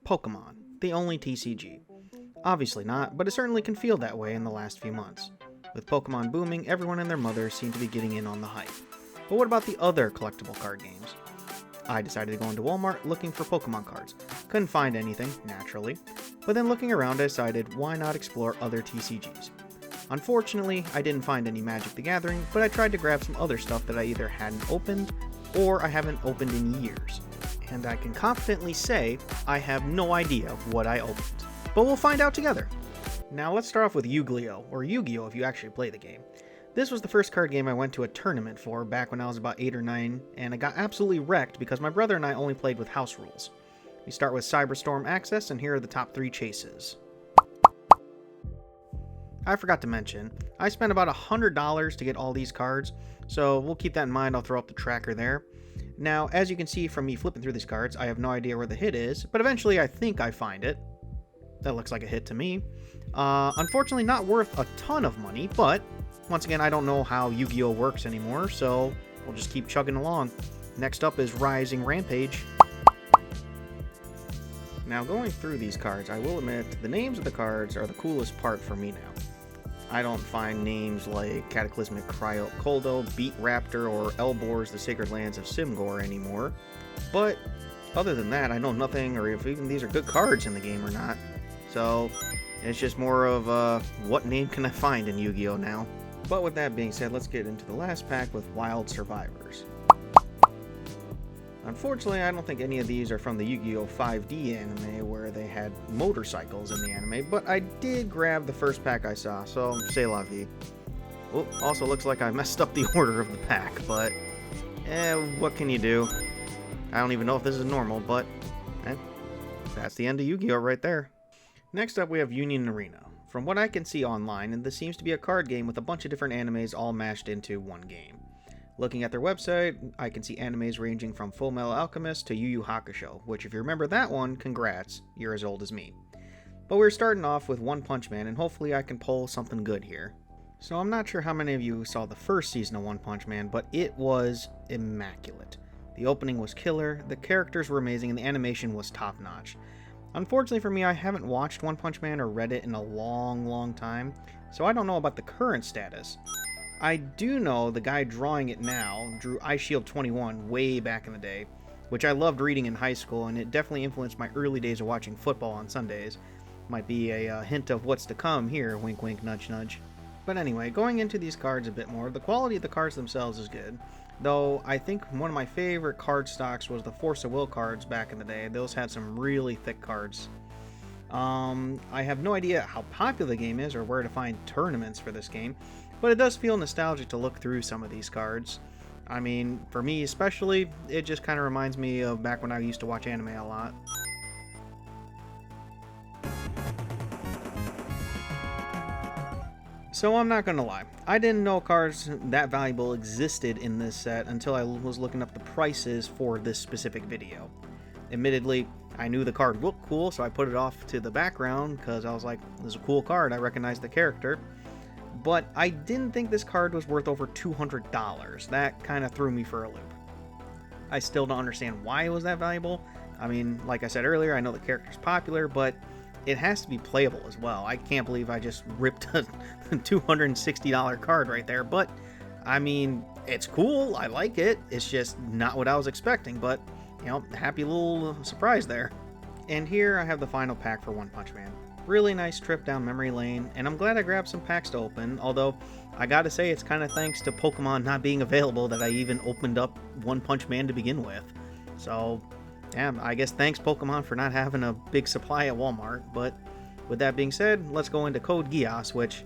Pokémon, the only TCG. Obviously not, but it certainly can feel that way in the last few months. With Pokemon booming, everyone and their mother seem to be getting in on the hype. But what about the other collectible card games? I decided to go into Walmart looking for Pokemon cards. Couldn't find anything, naturally, but then looking around I decided why not explore other TCGs. Unfortunately, I didn't find any Magic the Gathering, but I tried to grab some other stuff that I either hadn't opened or I haven't opened in years. And I can confidently say I have no idea what I opened. But we'll find out together. Now let's start off with Yu-Gi-Oh! Or Yu-Gi-Oh! If you actually play the game. This was the first card game I went to a tournament for back when I was about 8 or 9, and I got absolutely wrecked because my brother and I only played with house rules. We start with Cyberstorm Access, and here are the top 3 chases. I forgot to mention, I spent about $100 to get all these cards, so we'll keep that in mind. I'll throw up the tracker there. Now, as you can see from me flipping through these cards, I have no idea where the hit is, but eventually I think I find it. That looks like a hit to me. Unfortunately not worth a ton of money, but once again, I don't know how Yu-Gi-Oh! Works anymore, so we'll just keep chugging along. Next up is Rising Rampage. Now, going through these cards, I will admit, the names of the cards are the coolest part for me now. I don't find names like Cataclysmic Coldo, Beat Raptor, or Elbor's The Sacred Lands of Simgor anymore. But other than that, I know nothing, or if even these are good cards in the game or not. So it's just more of what name can I find in Yu-Gi-Oh! Now. But with that being said, let's get into the last pack with Wild Survivors. Unfortunately, I don't think any of these are from the Yu-Gi-Oh! 5D anime where they had motorcycles in the anime, but I did grab the first pack I saw, so c'est la vie. Oh, also looks like I messed up the order of the pack, but what can you do? I don't even know if this is normal, but that's the end of Yu-Gi-Oh! Right there. Next up, we have Union Arena. From what I can see online, this seems to be a card game with a bunch of different animes all mashed into one game. Looking at their website, I can see animes ranging from Fullmetal Alchemist to Yu Yu Hakusho, which if you remember that one, congrats, you're as old as me. But we're starting off with One Punch Man, and hopefully I can pull something good here. So I'm not sure how many of you saw the first season of One Punch Man, but it was immaculate. The opening was killer, the characters were amazing, and the animation was top-notch. Unfortunately for me, I haven't watched One Punch Man or read it in a long time, so I don't know about the current status. I do know the guy drawing it now drew Ice Shield 21 way back in the day, which I loved reading in high school, and it definitely influenced my early days of watching football on Sundays. Might be a hint of what's to come here, wink wink, nudge nudge. But anyway, going into these cards a bit more, the quality of the cards themselves is good. Though, I think one of my favorite card stocks was the Force of Will cards back in the day. Those had some really thick cards. I have no idea how popular the game is or where to find tournaments for this game, but it does feel nostalgic to look through some of these cards. I mean, for me especially, it just kind of reminds me of back when I used to watch anime a lot. So I'm not gonna lie, I didn't know cards that valuable existed in this set until I was looking up the prices for this specific video. Admittedly, I knew the card looked cool, so I put it off to the background because I was like, this is a cool card, I recognize the character. But I didn't think this card was worth over $200. That kind of threw me for a loop. I still don't understand why it was that valuable. I mean, like I said earlier, I know the character's popular, but it has to be playable as well. I can't believe I just ripped a $260 card right there, but I mean, it's cool, I like it, it's just not what I was expecting, but, you know, happy little surprise there. And here I have the final pack for One Punch Man. Really nice trip down memory lane, and I'm glad I grabbed some packs to open, although I gotta say it's kind of thanks to Pokemon not being available that I even opened up One Punch Man to begin with. So, yeah, I guess thanks Pokemon for not having a big supply at Walmart, but with that being said, let's go into Code Geass, which,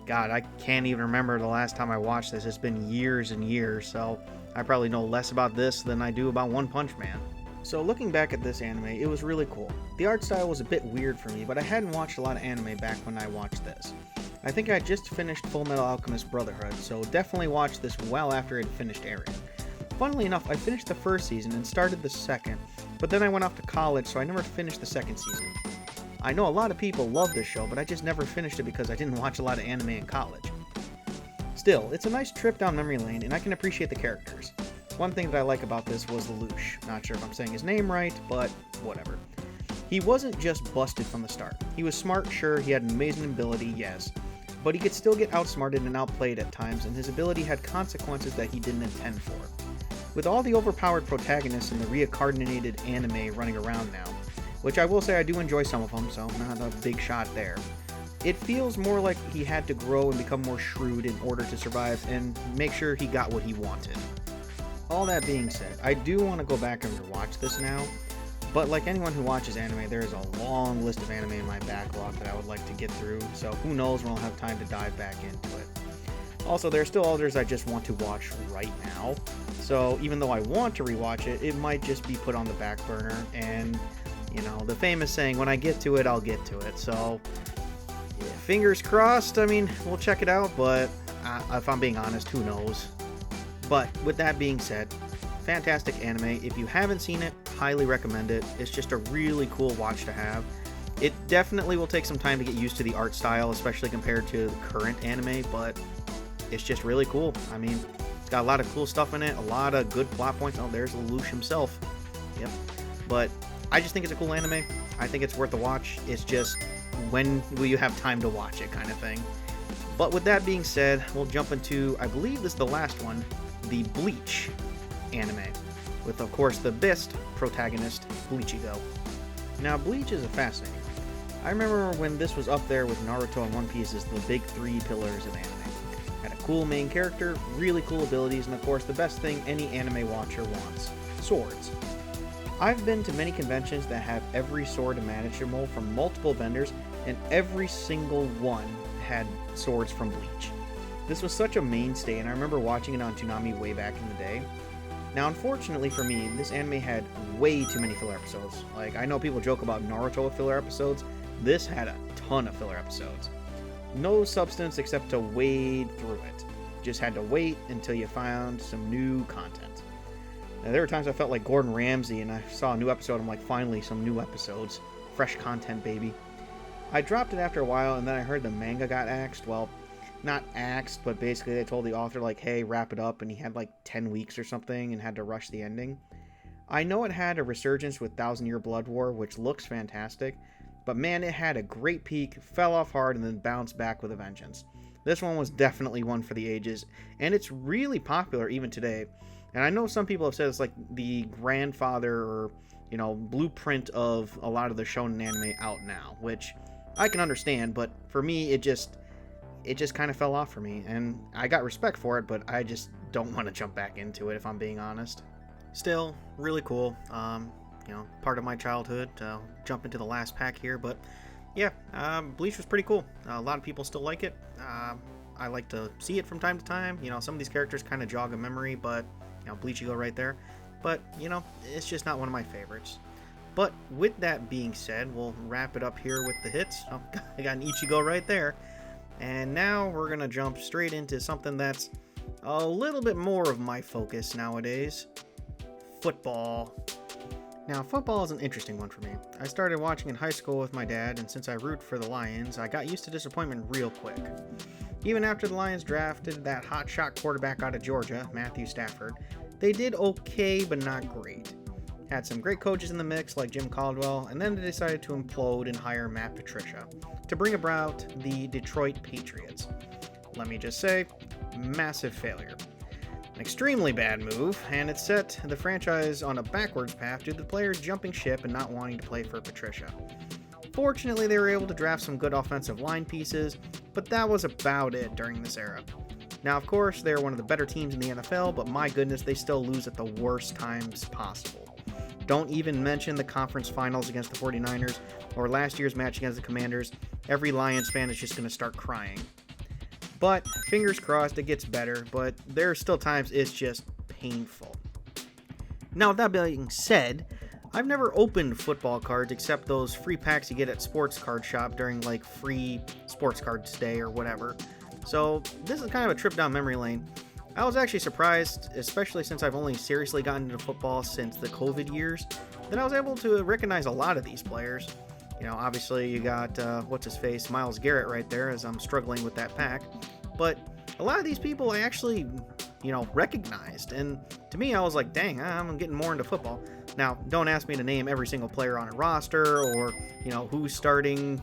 God, I can't even remember the last time I watched this. It's been years and years, so I probably know less about this than I do about One Punch Man. So looking back at this anime, it was really cool. The art style was a bit weird for me, but I hadn't watched a lot of anime back when I watched this. I think I just finished Fullmetal Alchemist Brotherhood, so definitely watched this well after it finished airing. Funnily enough, I finished the first season and started the second, but then I went off to college, so I never finished the second season. I know a lot of people love this show, but I just never finished it because I didn't watch a lot of anime in college. Still, it's a nice trip down memory lane, and I can appreciate the characters. One thing that I like about this was Lelouch. Not sure if I'm saying his name right, but whatever. He wasn't just busted from the start. He was smart, sure, he had an amazing ability, yes, but he could still get outsmarted and outplayed at times, and his ability had consequences that he didn't intend for. With all the overpowered protagonists in the reincarnated anime running around now, which I will say I do enjoy some of them, so not a big shot there, it feels more like he had to grow and become more shrewd in order to survive and make sure he got what he wanted. All that being said, I do want to go back and rewatch this now, but like anyone who watches anime, there is a long list of anime in my backlog that I would like to get through, so who knows when I'll have time to dive back into it. Also, there are still others I just want to watch right now, so even though I want to rewatch it, it might just be put on the back burner, and, you know, the famous saying, when I get to it, I'll get to it, so yeah, fingers crossed. I mean, we'll check it out, but if I'm being honest, who knows. But with that being said, fantastic anime. If you haven't seen it, highly recommend it. It's just a really cool watch to have. It definitely will take some time to get used to the art style, especially compared to the current anime, but it's just really cool. I mean, it's got a lot of cool stuff in it, a lot of good plot points. Oh, there's Lelouch himself. Yep. But I just think it's a cool anime. I think it's worth a watch. It's just, when will you have time to watch it kind of thing. But with that being said, we'll jump into, I believe this is the last one, the Bleach anime, with of course the best protagonist, Bleachigo. Now Bleach is fascinating. I remember when this was up there with Naruto and One Piece as the big three pillars of anime. Had a cool main character, really cool abilities, and of course the best thing any anime watcher wants, swords. I've been to many conventions that have every sword imaginable from multiple vendors, and every single one had swords from Bleach. This was such a mainstay, and I remember watching it on Toonami way back in the day. Now, unfortunately for me, this anime had way too many filler episodes. Like, I know people joke about Naruto with filler episodes. This had a ton of filler episodes. No substance except to wade through it. Just had to wait until you found some new content. Now, there were times I felt like Gordon Ramsay, and I saw a new episode, I'm like, finally, some new episodes. Fresh content, baby. I dropped it after a while, and then I heard the manga got axed. Well, not axed, but basically they told the author, like, hey, wrap it up, and he had like 10 weeks or something and had to rush the ending. I know it had a resurgence with Thousand Year Blood War, which looks fantastic, but man, it had a great peak, fell off hard, and then bounced back with a vengeance. This one was definitely one for the ages, and it's really popular even today. And I know some people have said it's like the grandfather or, you know, blueprint of a lot of the shonen anime out now, which I can understand, but for me, it just kind of fell off for me, and I got respect for it, but I just don't want to jump back into it, if I'm being honest. Still, really cool. You know, part of my childhood. Jump into the last pack here, but yeah, Bleach was pretty cool. A lot of people still like it. I like to see it from time to time. You know, some of these characters kind of jog a memory, but, you know, Bleachigo right there. But, you know, it's just not one of my favorites. But with that being said, we'll wrap it up here with the hits. Oh, I got an Ichigo right there. And now we're going to jump straight into something that's a little bit more of my focus nowadays. Football. Now, football is an interesting one for me. I started watching in high school with my dad, and since I root for the Lions, I got used to disappointment real quick. Even after the Lions drafted that hotshot quarterback out of Georgia, Matthew Stafford, they did okay, but not great. Had some great coaches in the mix like Jim Caldwell, and then they decided to implode and hire Matt Patricia to bring about the Detroit Patriots. Let me just say, massive failure. An extremely bad move, and it set the franchise on a backwards path due to the players jumping ship and not wanting to play for Patricia. Fortunately, they were able to draft some good offensive line pieces, but that was about it during this era. Now, of course, they're one of the better teams in the NFL, but my goodness, they still lose at the worst times possible. Don't even mention the conference finals against the 49ers or last year's match against the Commanders. Every Lions fan is just going to start crying. But fingers crossed it gets better, but there are still times it's just painful. Now, with that being said, I've never opened football cards except those free packs you get at Sports Card Shop during like free Sports Cards Day or whatever. So this is kind of a trip down memory lane. I was actually surprised, especially since I've only seriously gotten into football since the COVID years, that I was able to recognize a lot of these players. You know, obviously you got, what's-his-face, Myles Garrett right there as I'm struggling with that pack. But a lot of these people I actually, you know, recognized. And to me, I was like, dang, I'm getting more into football. Now, don't ask me to name every single player on a roster or, who's starting,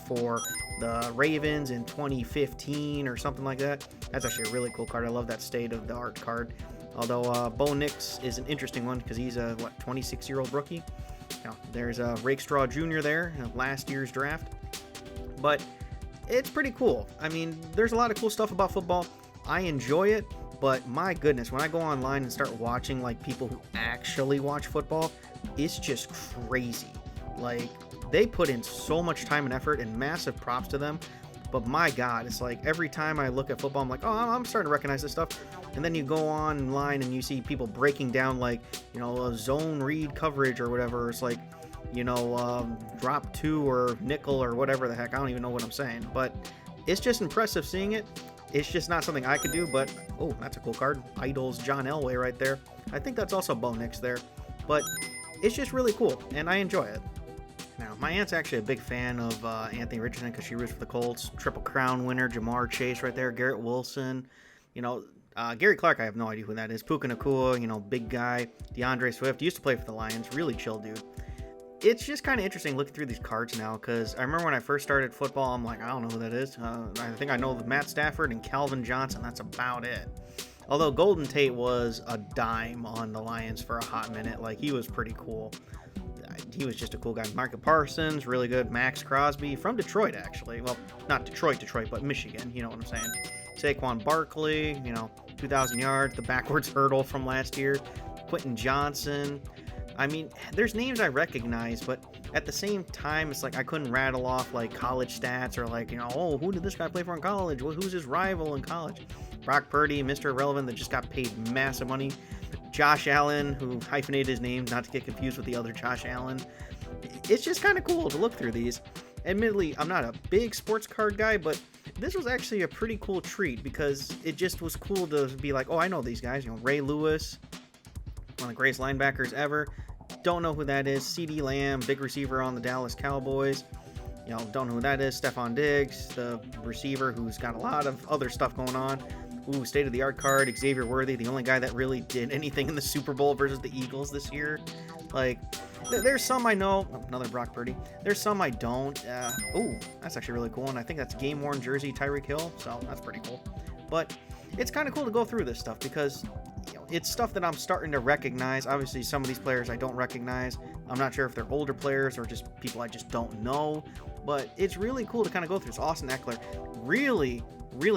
for the Ravens in 2015 or something like that. That's actually a really cool card. I love that state-of-the-art card. Although Bo Nix is an interesting one because he's a, 26-year-old rookie. There's Rakestraw Jr. there, last year's draft. But it's pretty cool. I mean, there's a lot of cool stuff about football. I enjoy it. But my goodness, when I go online and start watching like people who actually watch football, it's just crazy. Like, they put in so much time and effort, and massive props to them. But my God, it's like every time I look at football, I'm like, oh, I'm starting to recognize this stuff. And then you go online and you see people breaking down like, a zone read coverage or whatever. It's like, drop 2 or nickel or whatever the heck. I don't even know what I'm saying. But it's just impressive seeing it. It's just not something I could do, but, oh, that's a cool card. Idols John Elway right there. I think that's also Bo Nix there. But it's just really cool, and I enjoy it. Now, my aunt's actually a big fan of Anthony Richardson because she roots for the Colts. Triple Crown winner, Jamar Chase right there, Garrett Wilson. Gary Clark, I have no idea who that is. Puka Nacua, big guy. DeAndre Swift, used to play for the Lions. Really chill dude. It's just kind of interesting looking through these cards now because I remember when I first started football, I'm like, I don't know who that is. I think I know Matt Stafford and Calvin Johnson. That's about it. Although Golden Tate was a dime on the Lions for a hot minute. Like, he was pretty cool. He was just a cool guy. Micah Parsons, really good. Max Crosby from Detroit, actually. Well, not Detroit, but Michigan. You know what I'm saying. Saquon Barkley, 2,000 yards, the backwards hurdle from last year. Quentin Johnson. I mean, there's names I recognize, but at the same time, it's like I couldn't rattle off like college stats or like, oh, who did this guy play for in college? Who's his rival in college? Brock Purdy, Mr. Irrelevant, that just got paid massive money. Josh Allen, who hyphenated his name, not to get confused with the other Josh Allen. It's just kind of cool to look through these. Admittedly, I'm not a big sports card guy, but this was actually a pretty cool treat because it just was cool to be like, oh, I know these guys. Ray Lewis, one of the greatest linebackers ever. Don't know who that is. CeeDee Lamb, big receiver on the Dallas Cowboys. Don't know who that is. Stephon Diggs, the receiver who's got a lot of other stuff going on. Ooh, state-of-the-art card. Xavier Worthy, the only guy that really did anything in the Super Bowl versus the Eagles this year. Like, there's some I know. Oh, another Brock Purdy. There's some I don't. Ooh, that's actually really cool. And I think that's game-worn jersey Tyreek Hill. So that's pretty cool. But it's kind of cool to go through this stuff because it's stuff that I'm starting to recognize. Obviously, some of these players I don't recognize. I'm not sure if they're older players or just people I just don't know. But it's really cool to kind of go through this. Austin Eckler, really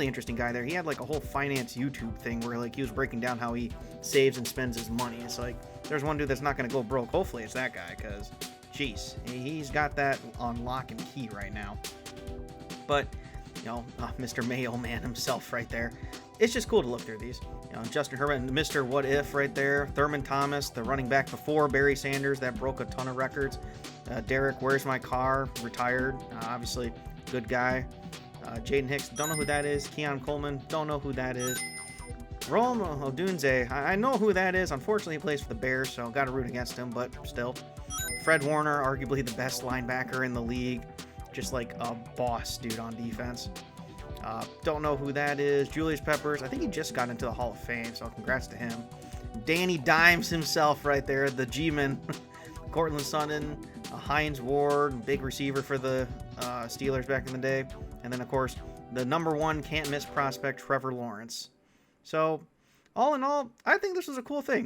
interesting guy there. He had like a whole finance YouTube thing where like he was breaking down how he saves and spends his money. It's like there's one dude that's not going to go broke. Hopefully it's that guy because, jeez, he's got that on lock and key right now. But, Mr. Mayo Man himself right there. It's just cool to look through these. Justin Herbert and Mr. What If right there. Thurman Thomas, the running back before Barry Sanders that broke a ton of records. Derek, Where's My Car? Retired. Obviously, good guy. Jaden Hicks, don't know who that is. Keon Coleman, don't know who that is. Rome Odunze, I know who that is. Unfortunately, he plays for the Bears, so got to root against him, but still. Fred Warner, arguably the best linebacker in the league. Just like a boss dude on defense. Don't know who that is. Julius Peppers, I think he just got into the Hall of Fame, so congrats to him. Danny Dimes himself right there, the G-Man. Cortland Sutton, Hines Ward, big receiver for the Steelers back in the day. And then, of course, the #1 can't-miss prospect, Trevor Lawrence. So, all in all, I think this was a cool thing.